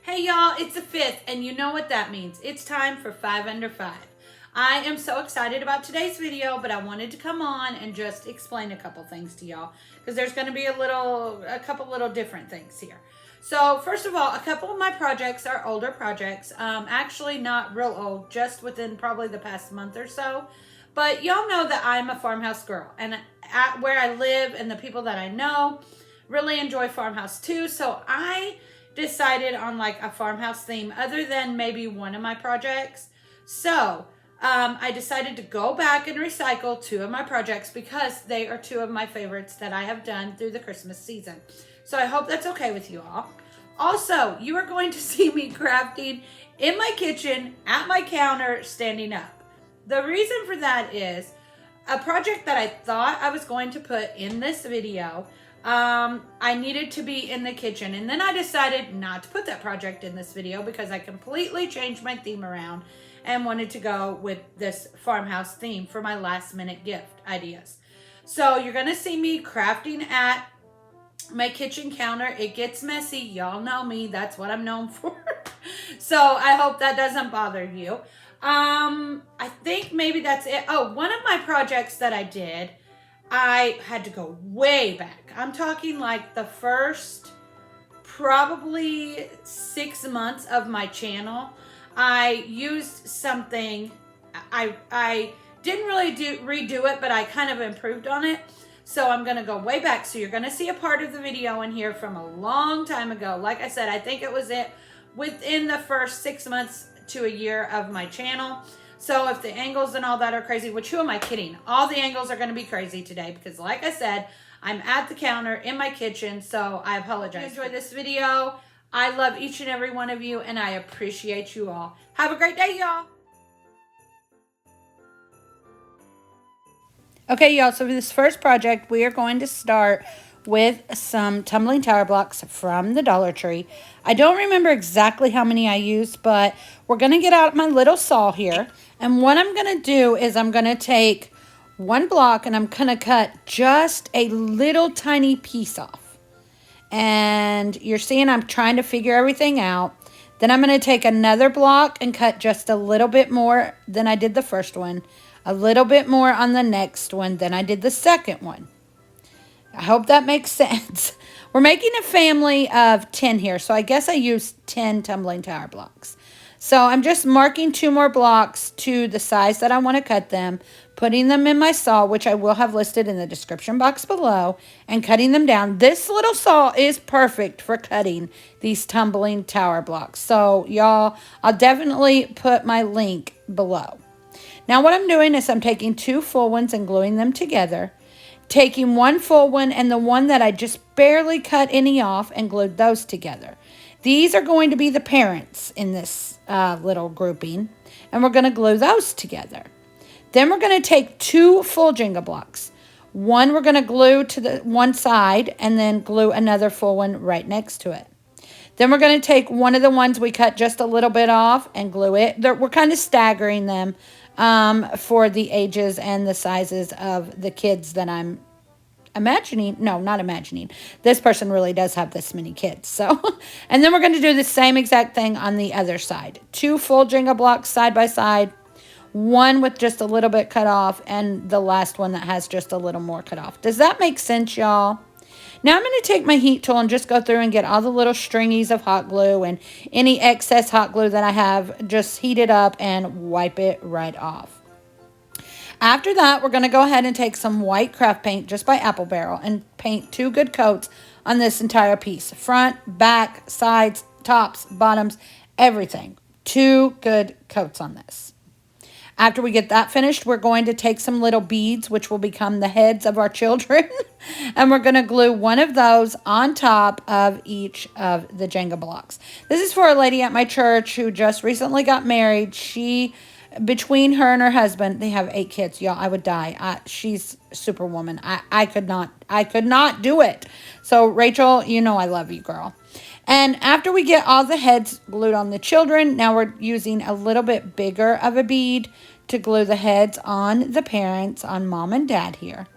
Hey y'all, it's the 5th, and you know what that means. It's time for 5 Under 5. I am so excited about today's video, but I wanted to come on and just explain a couple things to y'all because there's going to be a couple little different things here. So first of all, a couple of my projects are older projects. Actually not real old, just within probably the past month or so. But y'all know that I'm a farmhouse girl, and where I live and the people that I know really enjoy Farmhouse too. So I decided on like a farmhouse theme other than maybe one of my projects. So I decided to go back and recycle 2 of my projects because they are 2 of my favorites that I have done through the Christmas season. So I hope that's okay with you all. Also, you are going to see me crafting in my kitchen at my counter standing up. The reason for that is a project that I thought I was going to put in this video. I needed to be in the kitchen, and then I decided not to put that project in this video because I completely changed my theme around and wanted to go with this farmhouse theme for my last minute gift ideas. So you're going to see me crafting at my kitchen counter. It gets messy. Y'all know me. That's what I'm known for. So I hope that doesn't bother you. I think maybe that's it. Oh, one of my projects that I did, I had to go way back. I'm talking like the first probably 6 months of my channel. I used something, I didn't really redo it, but I kind of improved on it. So I'm going to go way back. So you're going to see a part of the video in here from a long time ago. Like I said, I think it was within the first 6 months to a year of my channel. So if the angles and all that are crazy, which who am I kidding? All the angles are going to be crazy today because like I said, I'm at the counter in my kitchen. So I apologize. If you enjoyed this video, I love each and every one of you and I appreciate you all. Have a great day, y'all. Okay, y'all, so for this first project, we are going to start with some tumbling tower blocks from the Dollar Tree. I don't remember exactly how many I used, but we're going to get out my little saw here. And what I'm going to do is I'm going to take one block and I'm going to cut just a little tiny piece off. And you're seeing I'm trying to figure everything out. Then I'm going to take another block and cut just a little bit more than I did the first one. A little bit more on the next one than I did the second one. I hope that makes sense. We're making a family of 10 here, so I guess I used 10 tumbling tower blocks. So I'm just marking 2 more blocks to the size that I want to cut them, putting them in my saw, which I will have listed in the description box below, and cutting them down. This little saw is perfect for cutting these tumbling tower blocks. So y'all, I'll definitely put my link below. Now what I'm doing is I'm taking 2 full ones and gluing them together. Taking 1 full one and the one that I just barely cut any off and glued those together. These are going to be the parents in this little grouping, and we're going to glue those together. Then we're going to take 2 full Jenga blocks. One we're going to glue to the one side and then glue another full one right next to it. Then we're going to take one of the ones we cut just a little bit off and glue it. We're kind of staggering them for the ages and the sizes of the kids that I'm imagining. No, not imagining. This person really does have this many kids. So, and then we're going to do the same exact thing on the other side. 2 full Jenga blocks side by side. One with just a little bit cut off and the last one that has just a little more cut off. Does that make sense, y'all? Now I'm going to take my heat tool and just go through and get all the little stringies of hot glue and any excess hot glue that I have, just heat it up and wipe it right off. After that, we're going to go ahead and take some white craft paint just by Apple Barrel and paint 2 good coats on this entire piece. Front, back, sides, tops, bottoms, everything. 2 good coats on this. After we get that finished, we're going to take some little beads, which will become the heads of our children. And we're going to glue one of those on top of each of the Jenga blocks. This is for a lady at my church who just recently got married. Between her and her husband, they have 8 kids. Y'all, I would die. She's superwoman. I could not do it. So Rachel, you know I love you, girl. And after we get all the heads glued on the children, now we're using a little bit bigger of a bead to glue the heads on the parents, on mom and dad here.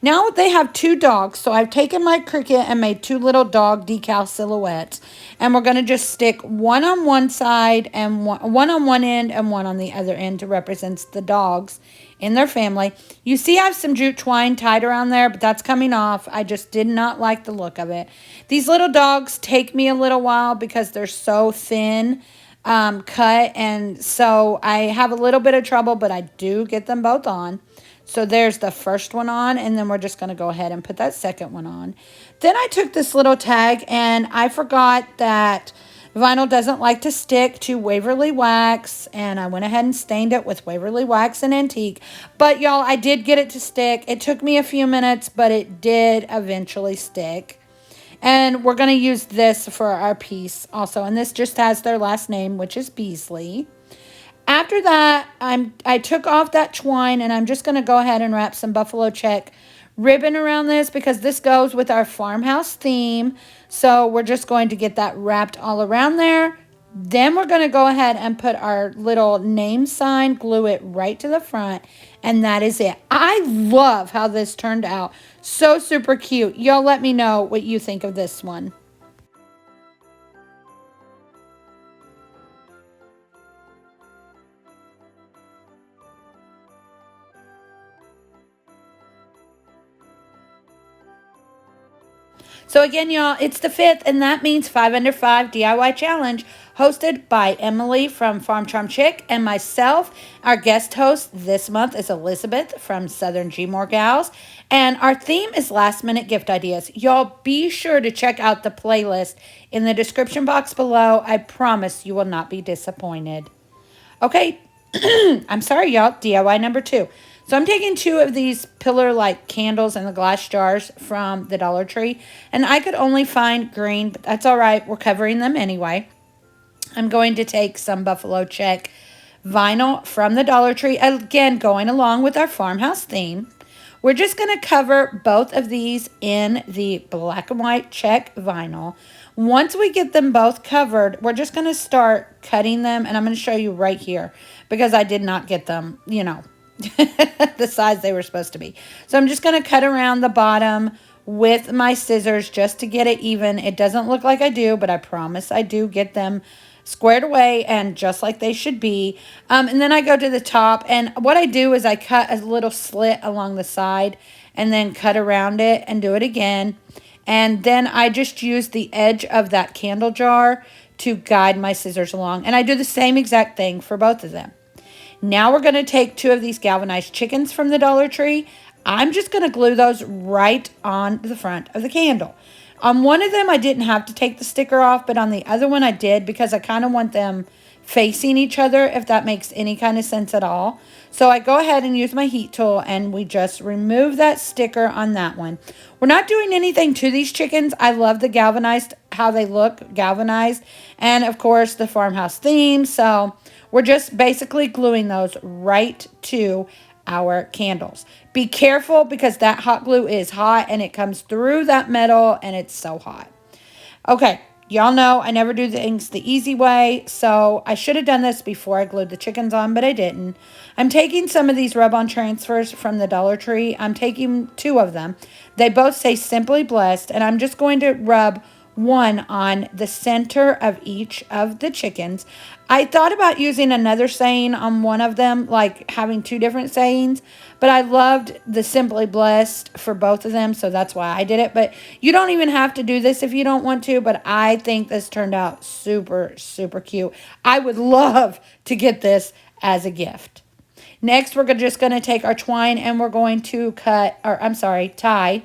Now they have two dogs, so I've taken my Cricut and made two little dog decal silhouettes. And we're going to just stick one on one side and one on one end and one on the other end to represent the dogs in their family. You see I have some jute twine tied around there, but that's coming off. I just did not like the look of it. These little dogs take me a little while because they're so thin cut, and so I have a little bit of trouble, but I do get them both on. So there's the first one on, and then we're just going to go ahead and put that second one on. Then I took this little tag, and I forgot that vinyl doesn't like to stick to Waverly Wax, and I went ahead and stained it with Waverly Wax and Antique. But y'all, I did get it to stick. It took me a few minutes, but it did eventually stick. And we're going to use this for our piece also, and this just has their last name, which is Beasley. After that, I took off that twine, and I'm just going to go ahead and wrap some buffalo check ribbon around this because this goes with our farmhouse theme. So we're just going to get that wrapped all around there. Then we're going to go ahead and put our little name sign, glue it right to the front, and that is it. I love how this turned out. So super cute. Y'all let me know what you think of this one. So again, y'all, it's the 5th, and that means 5 Under 5 DIY Challenge, hosted by Emily from Farm Charm Chick and myself. Our guest host this month is Elizabeth from Southern G-More Gals, and our theme is last minute gift ideas. Y'all be sure to check out the playlist in the description box below. I promise you will not be disappointed. Okay, I'm sorry, y'all, DIY number 2. So I'm taking 2 of these pillar-like candles in the glass jars from the Dollar Tree. And I could only find green, but that's all right. We're covering them anyway. I'm going to take some Buffalo Check vinyl from the Dollar Tree. Again, going along with our farmhouse theme. We're just going to cover both of these in the black and white check vinyl. Once we get them both covered, we're just going to start cutting them. And I'm going to show you right here because I did not get them, the size they were supposed to be. So I'm just going to cut around the bottom with my scissors just to get it even. It doesn't look like I do, but I promise I do get them squared away and just like they should be. And then I go to the top, and what I do is I cut a little slit along the side and then cut around it and do it again. And then I just use the edge of that candle jar to guide my scissors along. And I do the same exact thing for both of them. Now we're going to take 2 of these galvanized chickens from the Dollar Tree. I'm just going to glue those right on the front of the candle. On one of them, I didn't have to take the sticker off, but on the other one, I did because I kind of want them facing each other, if that makes any kind of sense at all. So I go ahead and use my heat tool, and we just remove that sticker on that one. We're not doing anything to these chickens. I love the galvanized, how they look galvanized, and of course the farmhouse theme. So we're just basically gluing those right to our candles. Be careful because that hot glue is hot and it comes through that metal and it's so hot. Okay, y'all know I never do things the easy way, so I should have done this before I glued the chickens on, but I didn't. I'm taking some of these rub-on transfers from the Dollar Tree. I'm taking 2 of them. They both say Simply Blessed, and I'm just going to rub one on the center of each of the chickens. I thought about using another saying on one of them, like having 2 different sayings, but I loved the Simply Blessed for both of them, so that's why I did it. But you don't even have to do this if you don't want to, but I think this turned out super, super cute. I would love to get this as a gift. Next, we're just going to take our twine and we're going to tie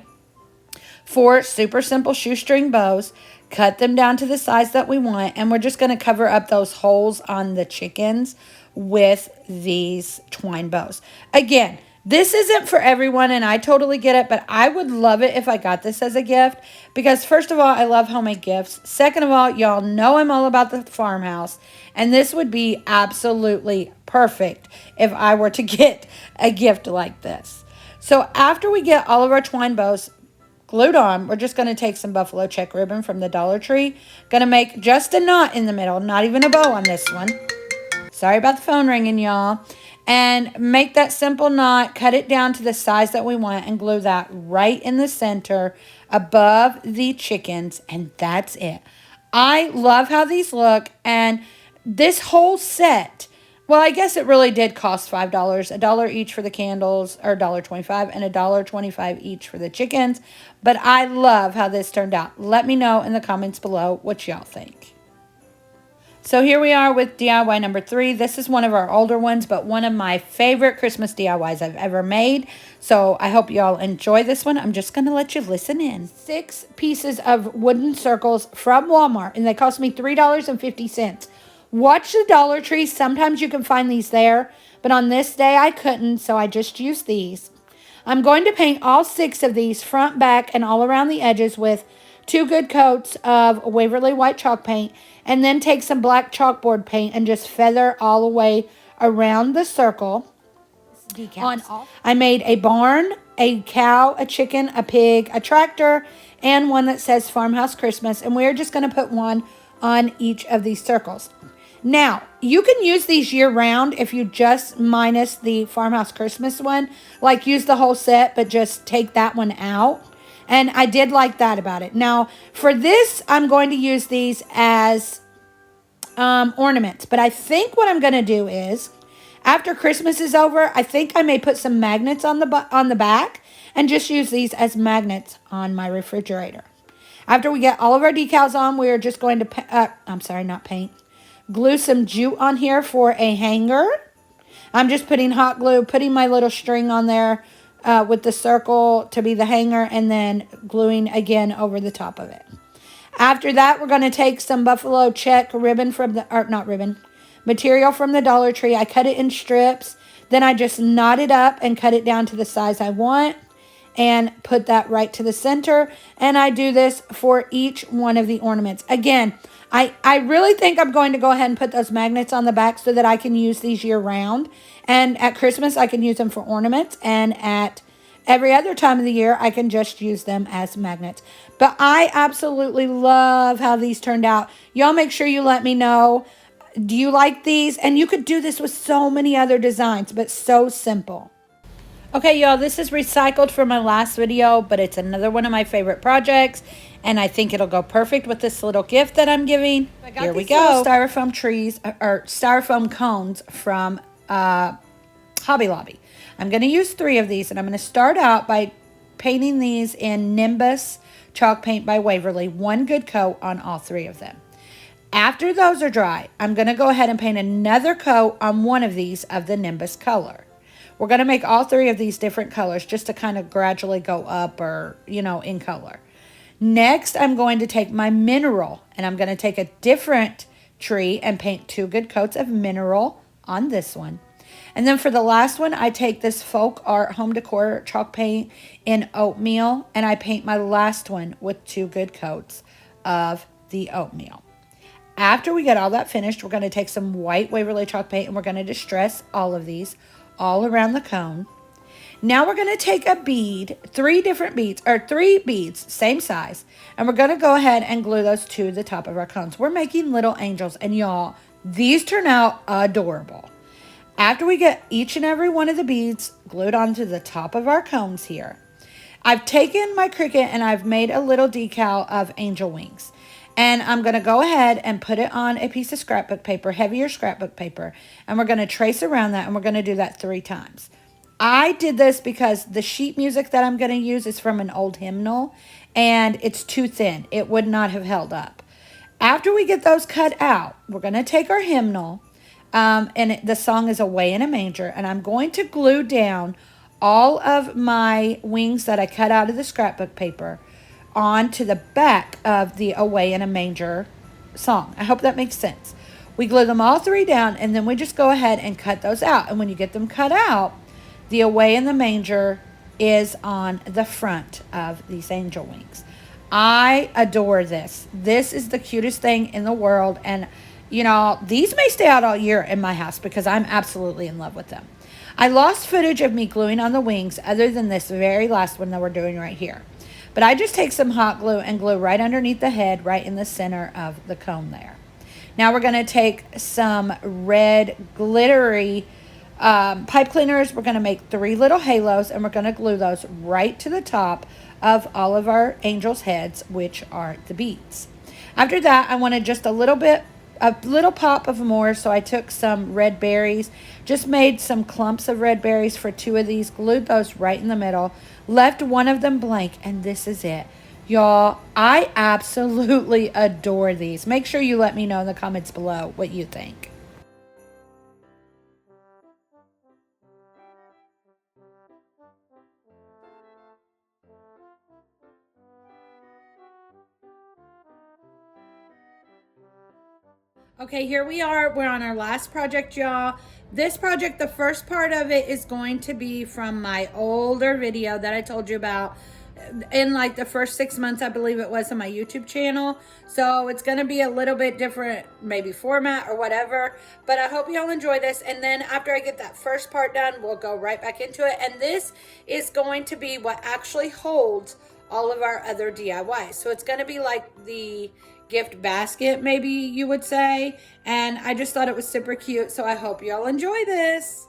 4 super simple shoestring bows, cut them down to the size that we want, and we're just going to cover up those holes on the chickens with these twine bows. Again, this isn't for everyone, and I totally get it, but I would love it if I got this as a gift because, first of all, I love homemade gifts. Second of all, y'all know I'm all about the farmhouse, and this would be absolutely perfect if I were to get a gift like this. So after we get all of our twine bows glued on, we're just going to take some buffalo check ribbon from the Dollar Tree. Going to make just a knot in the middle, not even a bow on this one. Sorry about the phone ringing, y'all. and make that simple knot, cut it down to the size that we want, and glue that right in the center above the chickens, and that's it. I love how these look, and this whole set, well, I guess it really did cost $5, $1 each for the candles, or $1.25, and $1.25 each for the chickens, but I love how this turned out. Let me know in the comments below what y'all think. So here we are with DIY number 3. This is one of our older ones, but one of my favorite Christmas DIYs I've ever made. So I hope y'all enjoy this one. I'm just going to let you listen in. 6 pieces of wooden circles from Walmart, and they cost me $3.50. Watch the Dollar Tree. Sometimes you can find these there, but on this day I couldn't, so I just used these. I'm going to paint all 6 of these front, back, and all around the edges with 2 good coats of Waverly White chalk paint, and then take some black chalkboard paint and just feather all the way around the circle. I made a barn, a cow, a chicken, a pig, a tractor, and one that says Farmhouse Christmas, and we're just going to put one on each of these circles. Now, you can use these year-round if you just minus the Farmhouse Christmas one, like use the whole set, but just take that one out. And I did like that about it. Now, for this, I'm going to use these as ornaments. But I think what I'm going to do is, after Christmas is over, I think I may put some magnets on the back and just use these as magnets on my refrigerator. After we get all of our decals on, we are just going to, glue some jute on here for a hanger. I'm just putting hot glue, putting my little string on there, with the circle to be the hanger, and then gluing again over the top of it. After that, we're going to take some buffalo check ribbon from material from the Dollar Tree. I cut it in strips. Then I just knot it up and cut it down to the size I want and put that right to the center. And I do this for each one of the ornaments. Again, I really think I'm going to go ahead and put those magnets on the back so that I can use these year round. And at Christmas, I can use them for ornaments. And at every other time of the year, I can just use them as magnets. But I absolutely love how these turned out. Y'all make sure you let me know. Do you like these? And you could do this with so many other designs, but so simple. Okay, y'all, this is recycled from my last video, but it's another one of my favorite projects. And I think it'll go perfect with this little gift that I'm giving. Here we go. Styrofoam trees, or styrofoam cones from Hobby Lobby. I'm going to use 3 of these, and I'm going to start out by painting these in Nimbus chalk paint by Waverly. 1 good coat on all 3 of them. After those are dry, I'm going to go ahead and paint another coat on one of these of the Nimbus color. We're going to make all 3 of these different colors just to kind of gradually go up, or, in color. Next, I'm going to take my mineral, and I'm going to take a different tree and paint 2 good coats of mineral on this one. And then for the last one, I take this folk art home decor chalk paint in oatmeal, and I paint my last one with 2 good coats of the oatmeal. After we get all that finished, we're going to take some white Waverly chalk paint, and we're going to distress all of these all around the cone. Now we're going to take a bead, 3 beads, same size, and we're going to go ahead and glue those to the top of our cones. We're making little angels, and y'all, these turn out adorable. After we get each and every one of the beads glued onto the top of our cones here, I've taken my Cricut and I've made a little decal of angel wings. And I'm going to go ahead and put it on a piece of scrapbook paper, heavier scrapbook paper, and we're going to trace around that, and we're going to do that 3 times. I did this because the sheet music that I'm going to use is from an old hymnal, and it's too thin. It would not have held up. After we get those cut out, we're going to take our hymnal, the song is Away in a Manger, and I'm going to glue down all of my wings that I cut out of the scrapbook paper onto the back of the Away in a Manger song. I hope that makes sense. We glue them all 3 down, and then we just go ahead and cut those out. And when you get them cut out, the Away in the Manger is on the front of these angel wings. I adore this. This is the cutest thing in the world. And, you know, these may stay out all year in my house because I'm absolutely in love with them. I lost footage of me gluing on the wings other than this very last one that we're doing right here. But I just take some hot glue and glue right underneath the head, right in the center of the cone there. Now we're going to take some red glittery pipe cleaners. We're going to make 3 little halos, and we're going to glue those right to the top of all of our angels' heads, which are the beads. After that, I wanted just a little pop of more, so I took some red berries, just made some clumps of red berries for 2 of these, glued those right in the middle, left one of them blank, and this is it. Y'all, I absolutely adore these. Make sure you let me know in the comments below what you think. Okay, here we are. We're on our last project, y'all. This project, the first part of it is going to be from my older video that I told you about in like the first 6 months, I believe it was, on my YouTube channel. So it's going to be a little bit different, maybe format or whatever. But I hope y'all enjoy this. And then after I get that first part done, we'll go right back into it. And this is going to be what actually holds all of our other DIYs. So it's going to be like the gift basket, maybe you would say. And I just thought it was super cute, so I hope y'all enjoy this.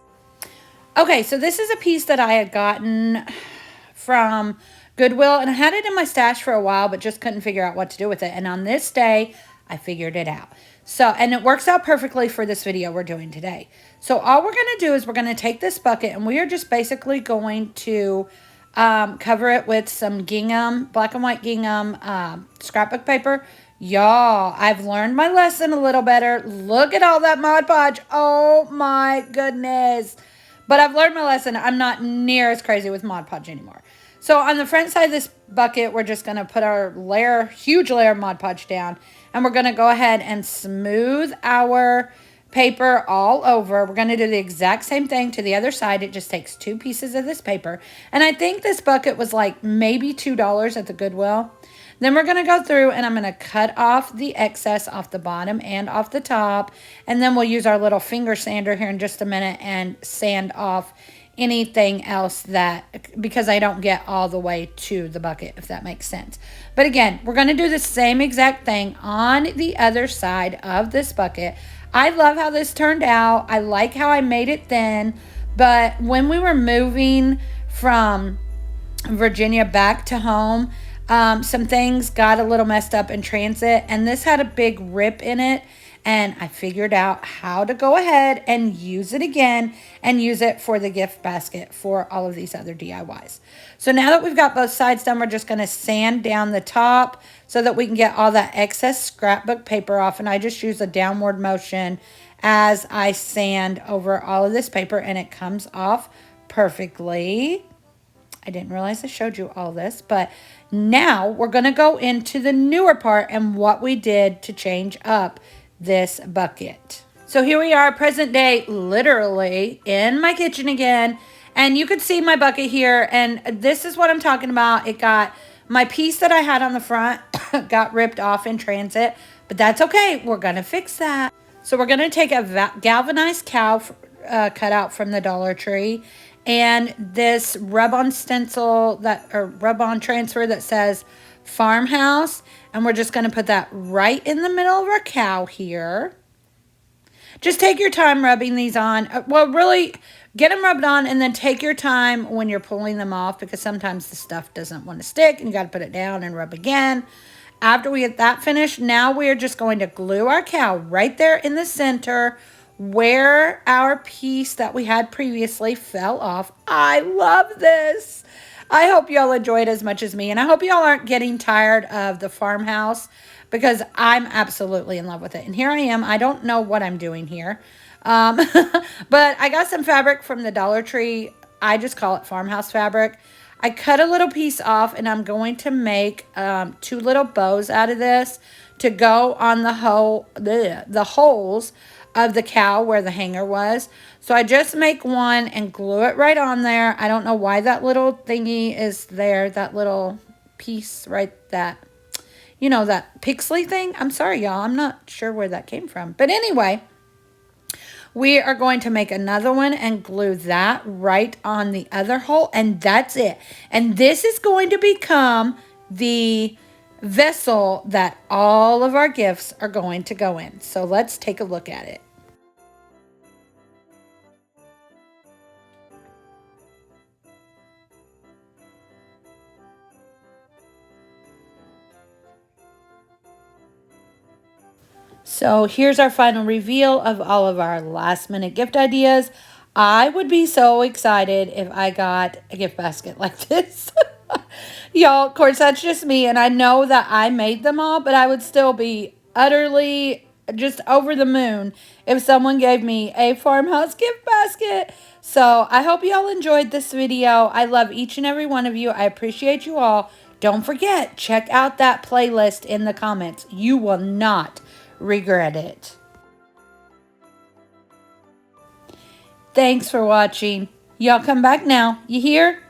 Okay, so this is a piece that I had gotten from Goodwill, and I had it in my stash for a while, but just couldn't figure out what to do with it. And on this day, I figured it out. So, and it works out perfectly for this video we're doing today. So all we're going to do is we're going to take this bucket, and we are just basically going to cover it with some gingham, black and white gingham scrapbook paper. Y'all, I've learned my lesson a little better. Look at all that Mod Podge. Oh my goodness. But I've learned my lesson. I'm not near as crazy with Mod Podge anymore. So on the front side of this bucket, we're just going to put our huge layer of Mod Podge down. And we're going to go ahead and smooth our paper all over. We're going to do the exact same thing to the other side. It just takes 2 pieces of this paper. And I think this bucket was like maybe $2 at the Goodwill. Then we're going to go through and I'm going to cut off the excess off the bottom and off the top. And then we'll use our little finger sander here in just a minute and sand off anything else because I don't get all the way to the bucket, if that makes sense. But again, we're going to do the same exact thing on the other side of this bucket. I love how this turned out. I like how I made it thin. But when we were moving from Virginia back to home, some things got a little messed up in transit, and this had a big rip in it, and I figured out how to go ahead and use it again and use it for the gift basket for all of these other DIYs. So now that we've got both sides done, we're just going to sand down the top so that we can get all that excess scrapbook paper off, and I just use a downward motion as I sand over all of this paper, and it comes off perfectly. I didn't realize I showed you all this, but now we're going to go into the newer part and what we did to change up this bucket. So here we are, present day, literally in my kitchen again. And you could see my bucket here, and this is what I'm talking about. It got my piece that I had on the front got ripped off in transit, but that's okay. We're going to fix that. So we're going to take a galvanized cow cutout from the Dollar Tree and this rub-on stencil or rub-on transfer that says Farmhouse, and we're just going to put that right in the middle of our cow here. Just take your time rubbing these on. Well, really, get them rubbed on and then take your time when you're pulling them off, because sometimes the stuff doesn't want to stick and you got to put it down and rub again. After we get that finished, now we are just going to glue our cow right there in the center where our piece that we had previously fell off. I love this. I hope y'all enjoy it as much as me, and I hope y'all aren't getting tired of the Farmhouse, because I'm absolutely in love with it. And here I am. I don't know what I'm doing here. But I got some fabric from the Dollar Tree. I just call it Farmhouse fabric. I cut a little piece off, and I'm going to make 2 little bows out of this to go on the holes of the cow where the hanger was. So I just make one and glue it right on there. I don't know why that little thingy is there, that little piece right, that pixely thing. I'm sorry, y'all. I'm not sure where that came from. But anyway, we are going to make another one and glue that right on the other hole, and that's it. And this is going to become the vessel that all of our gifts are going to go in. So let's take a look at it. So here's our final reveal of all of our last minute gift ideas. I would be so excited if I got a gift basket like this. Y'all, of course, that's just me, and I know that I made them all, but I would still be utterly just over the moon if someone gave me a Farmhouse gift basket. So I hope y'all enjoyed this video. I love each and every one of you. I appreciate you all. Don't forget, check out that playlist in the comments. You will not regret it. Thanks for watching. Y'all come back now. You hear?